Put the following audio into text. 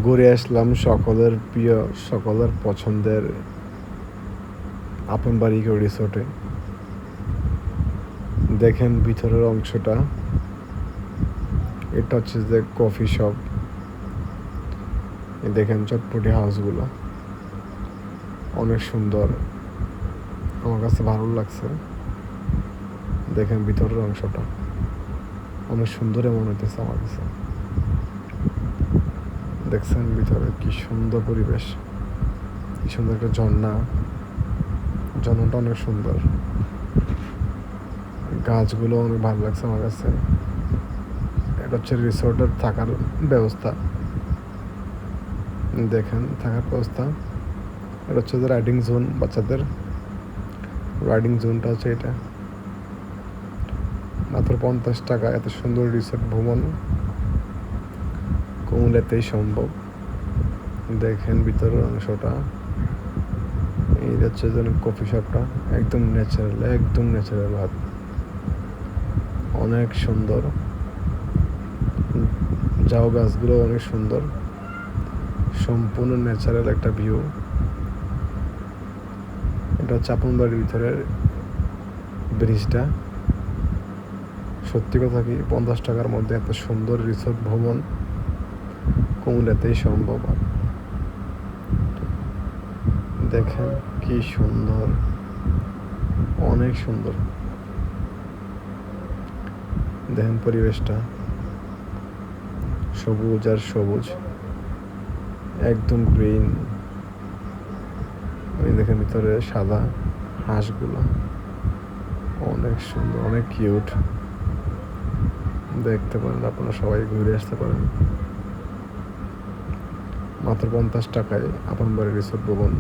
ঘুরে আসলাম সকলের প্রিয়, সকলের পছন্দের আপন বাড়ি রিসোর্টে। দেখেন ভিতরের অংশটা, এটা হচ্ছে যে কফি শপ। দেখেন চটপটি হাউসগুলো অনেক সুন্দর, আমার কাছে ভালো লাগছে। দেখেন ভিতরের অংশটা অনেক সুন্দর মনে হইতেছে আমার কাছে। দেখছেন ভিতরে কি সুন্দর পরিবেশ, কি সুন্দর একটা ঝর্ণাটা অনেক সুন্দর, গাছগুলো অনেক ভালো লাগছে আমার কাছে। এটা হচ্ছে রিসোর্টের থাকার ব্যবস্থা। দেখেন থাকার ব্যবস্থা, এটা হচ্ছে যে রাইডিং জোন, বাচ্চাদের রাইডিং জোনটা হচ্ছে এটা। মাত্র 50 টাকা এত সুন্দর রিসোর্ট ভ্রমণ কুমিল্লাতেই সম্ভব। দেখেন ভিতরের অংশটা, এই হচ্ছে যেন কফি শপটা, একদম ন্যাচারাল ভাব, অনেক সুন্দর। ঝাউ গাছগুলো অনেক সুন্দর, সম্পূর্ণ ন্যাচারাল একটা ভিউ। এটা হচ্ছে আপন বাড়ির ভিতরের ব্রিজটা। সত্যি কথা কি 50 টাকার মধ্যে এত সুন্দর রিসোর্ট ভ্রমণ কুমিল্লাতেই সম্ভব। দেখেন কি সুন্দর, অনেক সুন্দর। দেখেন পরিবেশটা সবুজ আর সবুজ, একদম গ্রিন। ওই দেখেন ভিতরে সাদা হাঁসগুলো অনেক সুন্দর, অনেক কিউট। দেখতে পারেন, আপনারা সবাই ঘুরে আসতে পারেন। মাত্র 50 টাকায় আপন বাড়ি রিসোর্ট ভবন।